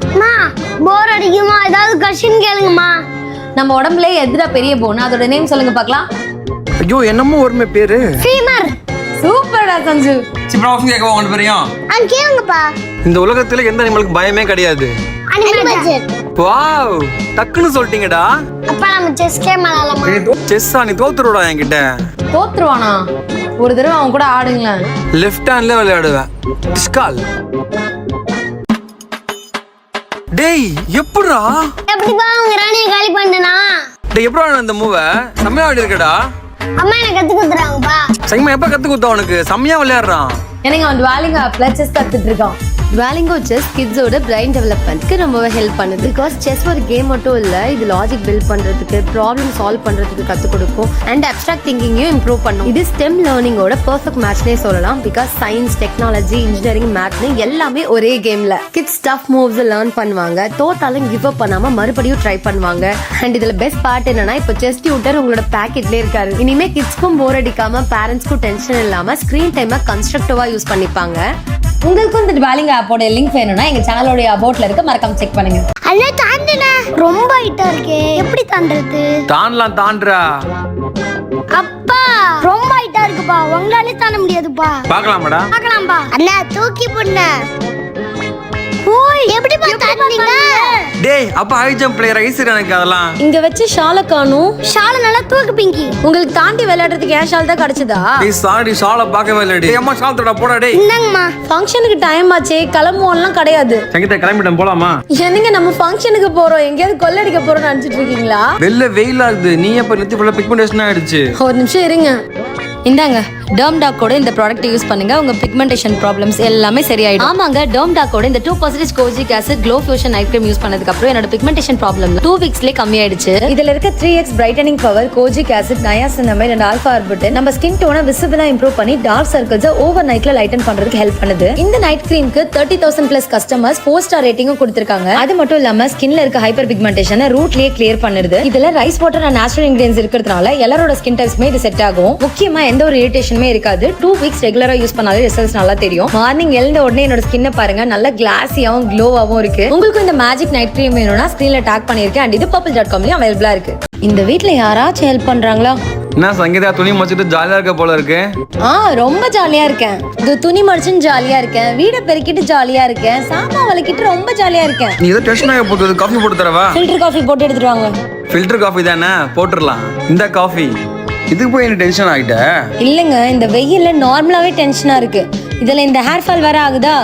அம்மா போர் அடிக்குமா, ஏதாவது கொஸ்டின் கேளுங்கம்மா. நம்ம உடம்புல எதுடா பெரிய போன், அதோட நேம் சொல்லுங்க பார்க்கலாம். ஐயோ என்னமோ ஒருமே பேரு. ஃபீமர். சூப்பர்டா சஞ்சு. சிப்ரா ஆப்ஷன் கேட்க உங்களுக்கு தெரியும். கேளுங்கப்பா. இந்த உலகத்துல எந்த அனிமலுக்கு பயமே கிடையாது. அனிமல். வாவ், டக்குன்னு சொல்லிட்டீங்கடா. அப்ப நம்ம செஸ் கேம் விளையாடலாமா? செஸ்ஸா? நீ தோத்துருடா என்கிட்ட. தோத்துருவானா? ஒரு தடவை அவன் கூட ஆடுங்களேன். லெஃப்ட் ஹேண்ட்ல விளையாடுவேன். டிஸ்கால். டேய் எப்படிடா? எப்படிப்பா உங்க ராணியை காலி பண்ணனா? டேய் எப்படிடா இந்த மூவ செம்மையா ஆடி இருக்கடா. அம்மா எனக்கு கத்து கொடுத்துறாங்கப்பா. சைமா எப்ப கத்து கொடுத்தா உனக்கு? செம்மையா விளையாடுறான். எனக்கு அவன் டுவாலிங்கோ ஆப்ல செஸ் கத்துட்டு இருக்கான். டுவாலிங்கோ செஸ் கிட்ஸோட பிரைன் டெவலப்மெண்ட்க்கு ரொம்பவே ஹெல்ப் பண்ணுது. பிகாஸ் செஸ் ஒரு கேம் மட்டும் இல்லை, இது லாஜிக் பில்ட் பண்ணுறதுக்கு, ப்ராப்ளம் சால்வ் பண்ணுறதுக்கு கற்றுக் கொடுக்கும் அண்ட் அப்ட்ராக்ட் திங்கிங்கையும் இம்ப்ரூவ் பண்ணும். இது ஸ்டெம் லேர்னிங்கோட பர்ஃபெக்ட் மேட்ச்னே சொல்லலாம். பிகாஸ் சயின்ஸ், டெக்னாலஜி, இன்ஜினியரிங், மேத்னு எல்லாமே ஒரே கேம்ல. கிட்ஸ் டஃப் மூவ்ஸ் லேர்ன் பண்ணுவாங்க, தோத்தாலும் கிவ் அப் பண்ணாம மறுபடியும் ட்ரை பண்ணுவாங்க. அண்ட் இதுல பெஸ்ட் பார்ட் என்னன்னா, இப்போ செஸ் டியூட்டர் உங்களோட பேக்கெட்லேயே இருக்காரு. இனிமே கிட்ஸ்க்கும் போர் அடிக்காம, பேரண்ட்ஸ்க்கும் டென்ஷன் இல்லாம ஸ்கிரீன் டைமை கன்ஸ்ட்ரக்டிவா யூஸ் பண்ணிப்பாங்க. உங்களுக்கும் இந்த டுவாலிங்கோ ஆப்போட லிங்க் வேணும்னா எங்க சேனலோட அபவுட்ல இருக்க மறக்காம செக் பண்ணுங்க. அண்ணே தாண்டுனே, ரொம்ப ஹைட்டா இருக்கே, எப்படி தாண்டறது? தாண்டலாம் தாண்டா. அப்பா ரொம்ப ஹைட்டா இருக்குப்பா, உங்களாலே தாண்ட முடியாதுப்பா. பார்க்கலாமாடா? பார்க்கலாம்பா. அண்ணா தூக்கி போடுங்க. ஓய் எப்படிப்பா தாண்டீங்க? டேய் அப்ப ஹை ஜம்ப் பிளேயர் ஐசர் எனக்கு அதெல்லாம். இங்க வச்சு ஷாலை காணும். ஷால நல்லா தூக்கு பிங்கி. உங்களுக்கு தாண்டி விளையாடுறதுக்கு ஏன் ஷால் தான் கிடைச்சதா? டேய் சாரி ஷால பார்க்கவே இல்லடி. அம்மா ஷால் தடா போடா டேய். இந்தாங்கம்மா. ஃபங்க்ஷனுக்கு டைம் ஆச்சே, கிளம்புவோம்லாம் கிடையாது. சங்கீதா கிளம்பிட்டோம் போலாமா? என்னங்க நம்ம ஃபங்க்ஷனுக்கு போறோம், எங்கேயாவது கொள்ளடிக்க போறோம்னு நினைச்சிட்டு இருக்கீங்களா? வெள்ள வெயில் ஆகுது. நீ எப்ப நிறுத்தி ஃபுல்லா பிக்மெண்டேஷன் ஆயிடுச்சு. ஒரு நிமிஷம் இருங்க. இந்தாங்க டர்ம்டாக்கோட இந்த ப்ராடக்ட் யூஸ் பண்ணுங்க, உங்க பிக்மெண்டேஷன் ப்ராப்ளம்ஸ் எல்லாமே சரியாயிடும். ஆமாங்க, டர்ம்டாக்கோட இந்த 2% kojic acid glow fusion night cream use பண்ணதுக்கு அப்புறம் என்னோட பிக்மெண்டேஷன் ப்ராப்ளம் 2 வீக்ஸ்லயே கம்மியாயிடுச்சு. இதுல இருக்க 3x brightening power, kojic acid, niacinamide and alpha arbutin நம்ம ஸ்கின் டோனை விசிபிளா இம்ப்ரூவ் பண்ணி டார்க் சர்க்கிள்ஸ் ஓவர் நைட்ல லைட்டன் பண்றதுக்கு ஹெல்ப் பண்ணுது. இந்த நைட் கிரீம்க்கு 30,000+ கஸ்டமர்ஸ் 4-star ரேட்டிங்கும் கொடுத்திருக்காங்க. அது மட்டும் இல்லாம ஸ்கின்ல இருக்க ஹைப்பர் பிக்மெண்டேஷனை ரூட்லயே கிளியர் பண்ணுது. இதுல rice water and natural ingredients இருக்கிறதுனால எல்லாரோட ஸ்கின் டைப்ஸ்மே இது செட் ஆகும். முக்கியமா எந்த ஒரு இரிட்டேஷனுமே இருக்காது. 2 வீக்ஸ் ரெகுலரா யூஸ் பண்ணாலே ரிசல்ட்ஸ் நல்லா தெரியும். மார்னிங் எழுந்த உடனே என்னோட ஸ்கின்னை பாருங்க, நல்லா கிளாஸியாவும் க்ளோவாவும் இருக்கு. உங்களுக்கு இந்த மேஜிக் நைட் கிரீம் வேணும்னா ஸ்கிரீன்ல டாக் பண்ணிருக்கேன் அண்ட் இது purple.com-லயும் அவைலபிளா இருக்கு. இந்த வீட்ல யாராச்சும் ஹெல்ப் பண்றாங்களா? என்ன சங்கீதா துணி மடிச்சிட்டு ஜாலியா இருக்க போல இருக்கு. ரொம்ப ஜாலியா இருக்கேன். இது துணி மடிச்சுன்னு ஜாலியா இருக்கேன், வீடை பெருக்கிட்டு ஜாலியா இருக்கேன், சாமான் வலிக்கிட்டு ரொம்ப ஜாலியா இருக்கேன். நீ ஏதோ டென்ஷன் ஆக போகுது. காஃபி போட்டு தரவா? ஃபில்டர் காஃபி போட்டு எடுத்துட்டு வாங்க. ஃபில்டர் காஃபி தானே, போட்டுடலாம். இந்த காஃபி இதுக்கு போய் என்ன டென்ஷன் ஆகிட்ட? இல்லங்க, இந்த வெயில்ல நார்மலாவே டென்ஷனா இருக்கு. இதுல இந்த ஹேர் ஃபால் வேற ஆகுதா,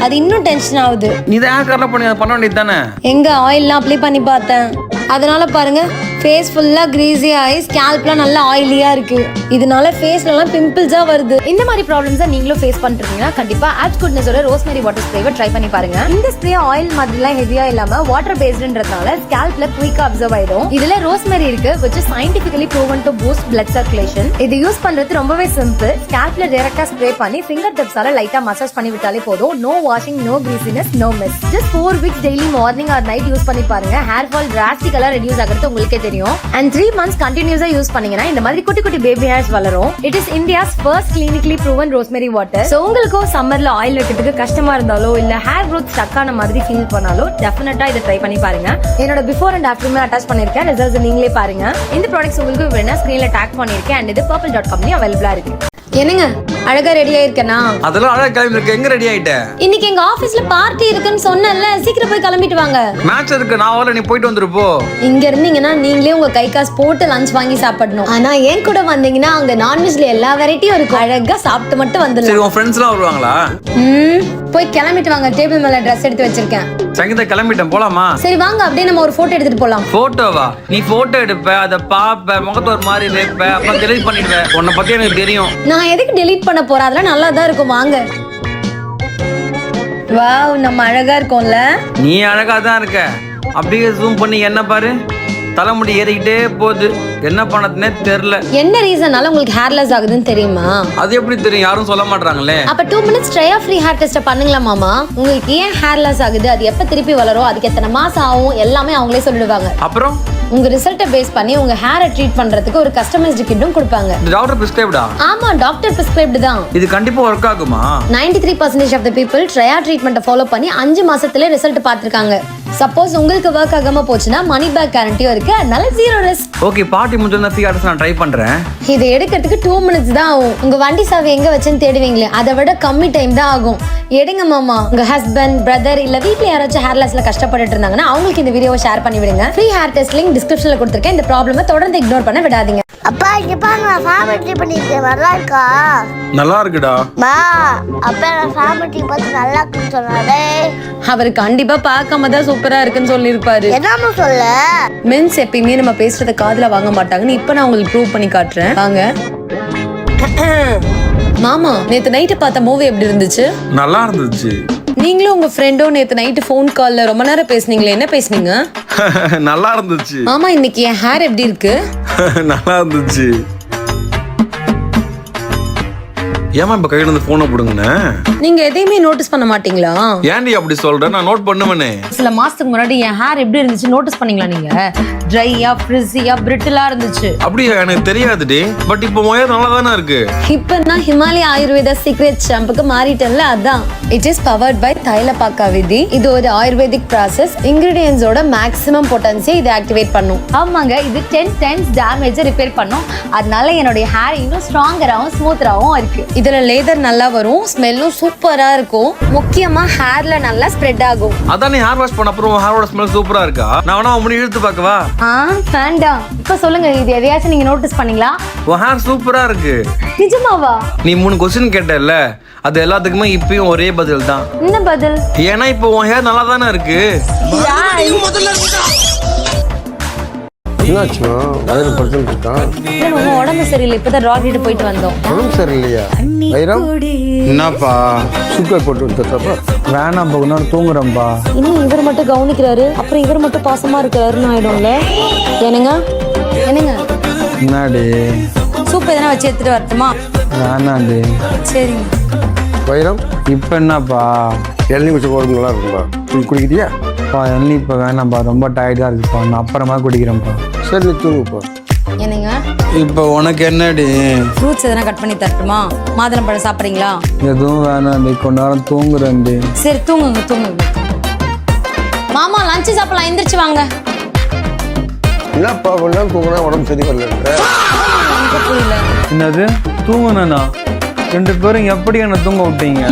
அது இன்னும் டென்ஷன் ஆகுது. நீ தான் ஹேர் கர்ல பண்ண வேண்டியது தானே? எங்க ஆயில்லாம் அப்ளை பண்ணி பார்த்தேன், அதனால பாருங்க ஃபேஸ் ஃபுல்லா கிரீஸி ஆகி ஸ்கேல்ப்லாம் நல்லா ஆயிலியா இருக்கு. இதனால ஃபேஸ்ல எல்லாம் பிம்பிள்ஸா வருது. இந்த மாதிரி ப்ராப்ளம்ஸை நீங்களும் ஃபேஸ் பண்ணிருக்கீங்கன்னா கண்டிப்பா ஆப்ஸ் குட்னஸோட ரோஸ்மெரி வாட்டர் ஸ்ப்ரேவை ட்ரை பண்ணி பாருங்க. இந்த ஸ்ப்ரே ஆயில் மாதிரிலாம் ஹெவியா இல்லாம வாட்டர் பேஸ்டுன்றதுனால ஸ்கேல்ப்ல குயிக்கா அப்சர்வ் ஆயிடும். இதுல ரோஸ்மெரி இருக்கு, which is scientifically proven to boost blood circulation. இது யூஸ் பண்றது ரொம்பவே சிம்பிள். ஸ்கேல்ப்ல டைரக்டா ஸ்ப்ரே பண்ணி ஃபிங்கர் டிப்ஸால லைட்டா மசாஜ் பண்ணி விட்டாலே போதும். No washing, no greasiness, no mess. Just 4 weeks daily morning or night use பண்ணி பாருங்க. ஹேர் ஃபால் டிராஸ்டிக்கலா ரெடியூஸ் ஆகிறது உங்களுக்கே தெரியும். And 3 months கண்டினியூஸா யூஸ் பண்ணீங்கன்னா இந்த மாதிரி குட்டி குட்டி பேபி ஹேர்ஸ் வளரும். It is India's first clinically proven rosemary water. So உங்களுக்கும் சம்மர்ல ஆயில் வைக்கிறதுக்கு கஷ்டமா இருந்தாலோ இல்ல ஹேர் growth ஸ்டக் ஆன மாதிரி ஃபீல் பண்ணாலோ டெஃபினட்டா இதை ட்ரை பண்ணி பாருங்க. என்னோட பிஃபோர் அண்ட் ஆஃப்டருமே அட்டாச் பண்ணிருக்கேன், ரிசல்ட்ஸ் நீங்களே பாருங்க. இந்த ப்ராடக்ட்ஸ் உங்களுக்கு வேணா ஸ்கிரீன்ல டாக் பண்ணிருக்கேன் அண்ட் இது purple.com-லயும் அவைலபிளா இருக்கு. என்னங்க அழகா ரெடி ஆயிருக்கேனா? அதெல்லாம் அழகா கிளம்பி இருக்க. எங்க ரெடி ஆயிட்ட? இன்னைக்கு எங்க ஆபீஸ்ல பார்ட்டி இருக்குன்னு சொன்னேன்ல, சீக்கிரம் போய் கிளம்பிட்டு வாங்க. மேட்ச் இருக்கு, நான் வரல, நீ போயிட்டு வந்துரு போ. இங்க இருந்தீங்கன்னா நீங்களே உங்க கை காசு போட்டு லஞ்ச் வாங்கி சாப்பிடணும். ஆனா ஏன் கூட வந்தீங்கன்னா அங்க நான்வெஜ்ல எல்லா வெரைட்டியும் இருக்கும், அழகா சாப்பிட்டு மட்டும் வந்துடலாம். சரி, உன் ஃப்ரெண்ட்ஸ் எல்லாம் வருவாங்களா? போய் கிளம்பிட்டு வாங்க, டேபிள் மேல ட்ரெஸ் எடுத்து வச்சிருக்கேன். சங்கீதா கிளம்பிட்டேன், போலாமா? சரி வாங்க, அப்படியே நம்ம ஒரு போட்டோ எடுத்துட்டு போலாம். போட்டோவா? நீ போட்டோ எடுப்ப, அதை பாப்ப, முகத்தை ஒரு மாதிரி வைப்ப, அப்புறம் டெலிட் பண்ணிடுவ. உன்னை பத்தி எனக்கு தெரியும். நான் எதுக்கு டெலீட் பண்ண போறேன், அதெல்லாம் நல்லா தான் இருக்கும். வாங்க. வாவ், நம்ம அழகா இருக்கோம்ல. நீ அழகா தான் இருக்க. அப்படியே ஜூம் பண்ணி என்ன பாரு, தலைமுடி ஏறிக்கிட்டே போகுது. என்ன பண்ணதுன்னே தெரியல. என்ன ரீசனால உங்களுக்கு ஹேர் லாஸ் ஆகுதுன்னு தெரியுமா? அது எப்படி தெரியும்? யாரும் சொல்ல மாட்டாங்களே. அப்ப 2 minutes ட்ரையா ஃப்ரீ ஹேர் டெஸ்ட் பண்ணுங்களா மாமா? உங்களுக்கு ஏன் ஹேர் லாஸ் ஆகுது, அது எப்ப திருப்பி வளரும், அதுக்கு எத்தனை மாசம் ஆகும், எல்லாமே அவங்களே சொல்லிடுவாங்க. அப்புறம் உங்க ரிசல்ட்டை பேஸ் பண்ணி உங்க ஹேரை ட்ரீட் பண்றதுக்கு ஒரு கஸ்டமைஸ்டு கிட்டும் கொடுப்பாங்க. இந்த டாக்டர் பிரிஸ்கிரைப்டா? ஆமா, டாக்டர் பிரிஸ்கிரைப்டு தான். இது கண்டிப்பா ஒர்க் ஆகுமா? 93% ஆஃப் த பீப்புள் ட்ரையா ட்ரீட்மெண்ட்டை ஃபாலோ பண்ணி 5 மாசத்துல ரிசல்ட் பார்த்திருக்காங்க. சப்போஸ் உங்களுக்கு ஒர்க் ஆகாம போச்சுன்னா மணி பேக் கேரண்டியும் இருக்கு, அதனால 0 ரிஸ்க். ஓகே, பார்ட்டி முடிஞ்சா ஃப்ரீ ஆர்டர்ஸ் நான் ட்ரை பண்றேன். இதை எடுக்கிறதுக்கு 2 minutes தான் ஆகும். உங்க வண்டி சாவி எங்க வச்சுன்னு தேடுவீங்களே, அதை விட கம்மி டைம் தான் ஆகும். எடுங்க மாமா. உங்க ஹஸ்பண்ட், பிரதர் இல்ல வீட்ல யாராச்சும் ஹேர் லாஸ்ல கஷ்டப்பட்டுட்டு இருந்தாங்கன்னா அவங்களுக்கு இந்த வீடியோவை ஷேர் பண்ணி விடுங்க. ஃப்ரீ ஹேர் டெஸ்ட் லிங்க் டிஸ்கிரிப்ஷன்ல கொடுத்திருக்கேன். இந்த ப்ராப்ளமை தொடர்ந்து இக்னோர் பண்ண விடாதீங்க. அப்பா இங்க பாருங்க, நான் ஃபேமிலி பண்ணிருக்கேன். நல்லா இருக்கா? நல்லா இருக்குடா. மா அப்பா நான் ஃபேமிலி பார்த்து நல்லா இருக்குன்னு சொன்னாரு. அவர் கண்டிப்பா பார்க்காம தான் சூப்பரா இருக்குன்னு சொல்லியிருப்பாரு. என்னன்னு சொல்ல? மென்ஸ் எப்பயுமே நம்ம பேசுறத காதுல வாங்க மாட்டாங்கன்னு இப்ப நான் உங்களுக்கு ப்ரூவ் பண்ணி காட்டுறேன். வாங்க. மாமா, நேத்து நைட்டு பார்த்த மூவி எப்படி இருந்துச்சு? நல்லா இருந்துச்சு. நீங்களும் உங்க ஃப்ரெண்டும் நேத்து நைட்டு ஃபோன் கால்ல ரொம்ப நேரம் பேசுனீங்களே, என்ன பேசுனீங்க? நல்லா இருந்துச்சு. மாமா, இன்னைக்கு என் ஹேர் எப்படி இருக்கு? நல்லா இருந்துச்சு. ஏமா இப்ப கையில இருந்து போனை போடுங்கண்ணே? நீங்க எதையுமே நோட்டீஸ் பண்ண மாட்டீங்களா? ஏன்டி அப்படி சொல்ற? நான் நோட் பண்ணுவேனே. சில மாசத்துக்கு முன்னாடி என் ஹேர் எப்படி இருந்துச்சு நோட்டீஸ் பண்ணீங்களா நீங்க? ட்ரையா, ஃப்ரிஸியா, பிரிட்டிலா இருந்துச்சு. அப்படியா? எனக்கு தெரியாதுடி. பட் இப்போ மொய நல்லா தானே இருக்கு. இப்போ நான் ஹிமாலயா ஆயுர்வேதா சீக்ரெட் ஷாம்புக்கு மாறிட்டேன்ல, அதான். இட் இஸ் பவர்ட் பை தைலபாக்கா விதி. இது ஒரு ஆயுர்வேதிக் ப்ராசஸ். இன்கிரிடியன்ஸோட மேக்ஸிமம் பொட்டன்சியை இது ஆக்டிவேட் பண்ணும். ஆமாங்க, இது 10 times டேமேஜை ரிப்பேர் பண்ணும். அதனால என்னுடைய ஹேர் இன்னும் ஸ்ட்ராங்கராகவும் ஸ்மூத்தராகவும் இருக்கு. இதுல லேதர் நல்லா வரும், ஸ்மெல்லும் சூப்பரா இருக்கும். முக்கியமா ஹேர்ல நல்லா ஸ்ப்ரெட் ஆகும். அதான் நீ ஹேர் வாஷ் பண்ண அப்புறம் ஹேரோட ஸ்மெல் சூப்பரா இருக்கா? நான் வேணா முடி இழுத்து பார்க்கவா? வேண்டாம். இப்ப சொல்லுங்க, இது எதையாச்சும் நீங்க நோட்டீஸ் பண்ணீங்களா? உன் ஹேர் சூப்பரா இருக்கு. நிஜமாவா? நீ 3 கொஸ்டின் கேட்டல, அது எல்லாத்துக்குமே இப்பயும் ஒரே பதில் தான். என்ன பதில்? ஏன்னா இப்போ உன் ஹேர் நல்லா தானே இருக்கு. என்னாச்சுமா? அதில் படுத்துட்டு இருக்கான். உடம்பு சரியில்லை, இப்பதான் டாக்டர் போயிட்டு வந்தோம். உடம்பு சரியில்லையா? வைரம் என்னப்பா? சுகர் போட்டு வந்துட்டப்பா. வேணாம்பா, கொஞ்ச தூங்குறேன்பா. இன்னும் இவர் மட்டும் கவனிக்கிறாரு, அப்புறம் இவர் மட்டும் பாசமா இருக்காருன்னு ஆயிடும்ல. என்னங்க என்னங்க, என்னடி? சூப் எதனா வச்சு எடுத்துட்டு வரட்டுமா? வேணாண்டி. சரிங்க. வைரம் இப்போ என்னப்பா? இளநீ குடிச்ச உடம்பு நல்லா இருக்கும்பா. குடிக்கிறியா? எண்ணி இப்போ வேணாம்ப்பா, ரொம்ப டயர்டாக இருக்குப்பா. நான் அப்புறமா குடிக்கிறேன்ப்பா. சரி, நீ தூங்குப்பா. என்னங்க, இப்போ உனக்கு என்னடி? ஃப்ரூட்ஸ் எதனா கட் பண்ணி தரட்டுமா? மாதுளம்பழம் சாப்பிட்றீங்களா? எதுவும் வேணாண்டி, கொஞ்ச நேரம் தூங்குறேன்டி. சரி, தூங்குங்க தூங்குங்க. மாமா, லஞ்சு சாப்பிடலாம், எந்திரிச்சு வாங்க. என்னப்பா கொஞ்சம் தூங்கினா உடம்பு சரி வரல? புரியல. என்னது தூங்குனா? 2 பேரும் எப்படி என்ன தூங்க விட்டீங்க?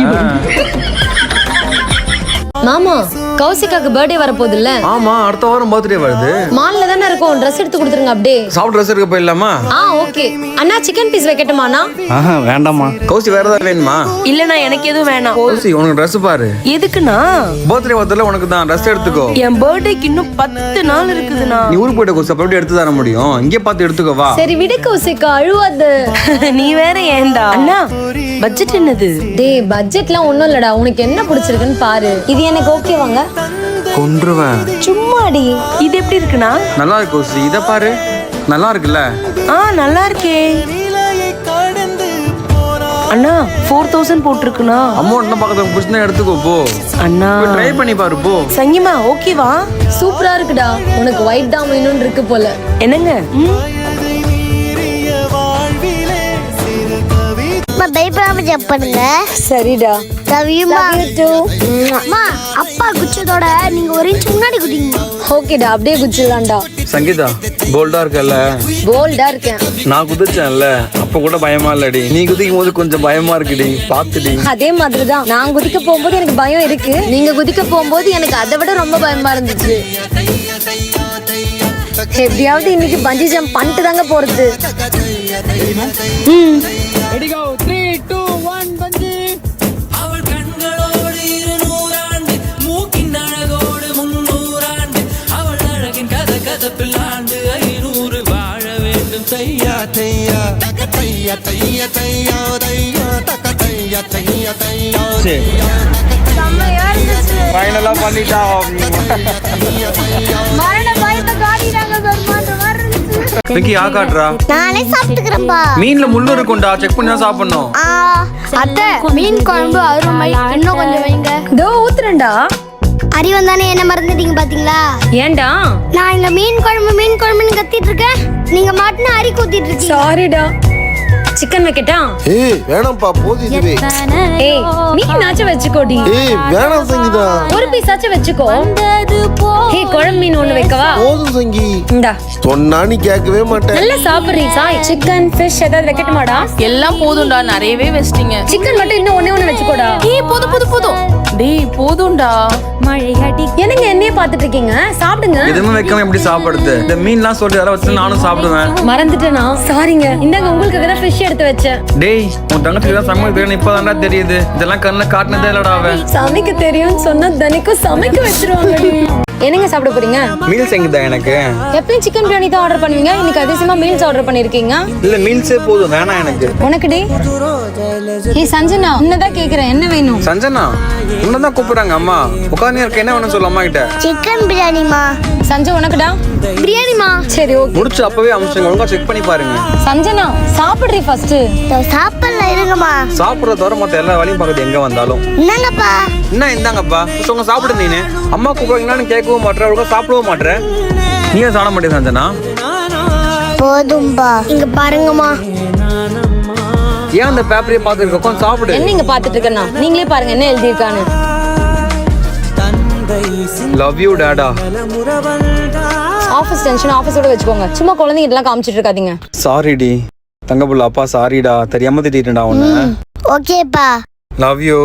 மாமா, கௌசிகாக்கு பர்த்டே வர போகுது இல்ல? ஆமா, அடுத்த வாரம் பர்த்டே வருது. மால்ல தானே இருக்கும், ட்ரெஸ் எடுத்து கொடுத்துருங்க அப்படியே. சாப்பிட்டு ட்ரெஸ் எடுக்க போயிடலாமா? ஓகே. அண்ணா, சிக்கன் பீஸ் வைக்கட்டுமாண்ணா? வேண்டாமா. கௌசி வேற ஏதாவது வேணுமா? இல்லண்ணா, எனக்கு எதுவும் வேணாம். கௌசி, உனக்கு ட்ரெஸ் பாரு. எதுக்குண்ணா? பர்த்டே வரதுல உனக்கு தான் ட்ரெஸ் எடுத்துக்கோ. என் பர்த்டேக்கு இன்னும் 10 நாள் இருக்குதுண்ணா. நீ ஊருக்கு போயிட்ட கௌசி, அப்படி எடுத்து தர முடியும். இங்கே பார்த்து எடுத்துக்கோ வா. சரி விடு கௌசிகா, அழுவாத. நீ வேற ஏன்டா? அண்ணா, பட்ஜெட் என்னது? டேய், பட்ஜெட்லாம் ஒண்ணும் இல்லடா, உனக்கு என்ன பிடிச்சிருக்குன்னு பாரு. இது எனக்கு ஓகேவாங்க? கொன்றுவேன். சும்மாடி. இது எப்படி இருக்குண்ணா? நல்லா இருக்கு கௌசி, இத பாரு. நல்லா இருக்குல்ல? நல்லா இருக்கே. அண்ணா, 4000 போட்டிருக்குண்ணா. அமௌண்ட் பக்கத்துல புடிச்சுனா எடுத்துக்கோ போ. அண்ணா, ட்ரை பண்ணி பாரு போ. சங்கிமா ஓகேவா? சூப்பரா இருக்குடா. உனக்கு ஒயிட் தான் வேணும்னு இருக்கு போல. என்னங்க? பயப்படாம ஜம்ப் பண்ணுங்க. சரிடா. லவ்யூமா. அம்மா, அப்பா குச்சதோட நீங்க ஒரு இன்ச் முன்னாடி குதிங்க. ஓகேடா, அப்படியே குச்சிடலாம்டா. சங்கீதா, போல்டா இருக்கல்ல? போல்டா இருக்கேன். நான் குதிச்சேன்ல, அப்ப கூட பயமா இல்லடி. நீ குதிக்கும் போது கொஞ்சம் பயமா இருக்குடி, பாத்துடி. அதே மாதிரிதான் நான் குதிக்க போகும்போது எனக்கு பயம் இருக்கு, நீங்க குதிக்க போகும்போது எனக்கு அதை விட ரொம்ப பயமா இருந்துச்சு. எப்படியாவது இன்னைக்கு பஞ்சி ஜம்ப் பண்ணிட்டு தாங்க போறது. அவள் கண்களோடு 200 ஆண்டு, மூக்கின் அழகோடு 300 ஆண்டு, அவள் அழகின் கதப்பில் ஆண்டு 500 வாழ வேண்டும். தையா தையா தக தையா தையா தையா தையா தக தையா தையா தையா. ஃபைனலா பண்ணிட்டா. மரண பயத்தை காட்டிட்டாங்க பெருமாள் வரது. விக்கி ஆகாட்றா. நானே சாப்பிட்டுக்கிறேன்பா. மீன்ல முள்ளு இருக்கும்டா, செக் பண்ணி தான் சாப்பிடணும். அத்தை, மீன் குழம்பு அருமை, இன்னும் கொஞ்சம் வைங்க. இதோ ஊத்துறேன்டா. அறிவன் தானே என்ன மறந்துட்டீங்க பாத்தீங்களா? ஏன்டா? நான் இங்க மீன் குழம்புன்னு கத்திட்டு இருக்கேன், நீங்க மாட்டுன்னு அரி கூத்திட்டு இருக்கீங்க. சாரிடா. சிக்கன் வைக்கட்டா? ஏய் வேணாம்ப்பா, போதும் இதுவே. ஏய் மீனாச்சும் வச்சுக்கோடி. ஏய் வேணாம் சங்கீதா, ஒரு பீஸாச்சும் வச்சுக்கோ. ஏய் குழம்பு மீன் ஒண்ணு வைக்கவா? போதும் சங்கி. இந்தா. சொன்னா நீ கேட்கவே மாட்டேன். நல்லா சாப்பிடுறீ சாய். சிக்கன் ஃபிஷ் ஏதாவது வைக்கட்டுமாடா? எல்லாம் போதும்டா, நிறையவே வச்சிட்டீங்க. சிக்கன் மட்டும் இன்னும் ஒண்ணே வச்சுக்கோடா. ஏய் போதும் டேய் போதும்டா. என்னங்க என்னைய பாத்துட்டு இருக்கீங்க? சாப்பிடுங்க. எதுவுமே வைக்காம எப்படி சாப்பிடுறது? இந்த மீன்லாம் சொல்லி அதெல்லாம் வச்சு நானும் சாப்பிடுவேன். மறந்துட்டேனா? சாரிங்க. இந்தாங்க உங்களுக்கு தான் ஃபிஷ் எடுத்து வச்சேன். டேய் உன் தங்கச்சிக்கு தான் சமையல் தெரியும், இப்பதான்டா தெரியுது. இதெல்லாம் கண்ணுல காட்டினதே இல்லடா அவன். சமைக்க தெரியும்னு சொன்னா தினைக்கும் சமைக்க வச்சிருவாங்கடி. என்னங்க சாப்பிட போறீங்க? மீல் செங்குதா எனக்கு? எப்பயும் சிக்கன் பிரியாணி தான் ஆர்டர் பண்ணுவீங்க, இன்னைக்கு அதிசயமா மீல்ஸ் ஆர்டர் பண்ணிருக்கீங்க. இல்ல மீல்ஸே போதும், வேணாம் எனக்கு. உனக்கு டி? ஏய் சஞ்சனா, உன்னதான் கேக்குறேன், என்ன வேணும்? சஞ்சனா உன்னதான் கூப்பிடுறாங்க அம்மா. உட்காந்து இருக்க, என்ன வேணும் சொல்லு அம்மா கிட்ட. சிக்கன் பிரியாணிமா. சஞ்சய் உனக்குடா? பிரியாணிமா. சரி ஓகே. முடிச்சு அப்பவே அம்சங்க ஒழுங்கா செக் பண்ணி பாருங்க. சஞ்சனா சாப்பிடுறீ ஃபர்ஸ்ட். சாப்பிடல இருங்கம்மா. சாப்பிடுற தவிர மத்த எல்லா வேலையும் பார்க்குது எங்க வந்தாலும். என்னங்கப்பா? என்ன இந்தாங்கப்பா உங்க சாப்பிடு. நீனு அம்மா கூப்பிடுறீங்கன்னு கேட்கவும் மாட்டேற, ஒழுங்கா சாப்பிடவும் மாட்டேற. நீ ஏன் சாப்பிட மாட்டேன் சஞ்சனா? போதும்பா. இங்க பாருங்கம்மா. ஏன் அந்த பேப்பரையே பார்த்துருக்க? உட்காந்து சாப்பிடு. என்ன இங்க பாத்துட்டு இருக்கேன்னா நீங்களே பாருங்க என்ன எழுதி இருக்கான்னு. Love you Tata. Office tension ஆஃபீஸோட வச்சுக்கோங்க, சும்மா குழந்தைங்க இதெல்லாம் காமிச்சிட்டு இருக்காதீங்க. சாரி டி தங்கப்புள்ள, அப்பா சாரிடா, தெரியாம திட்டிட்டேன்டா உன்னை. ஓகேப்பா. Love you.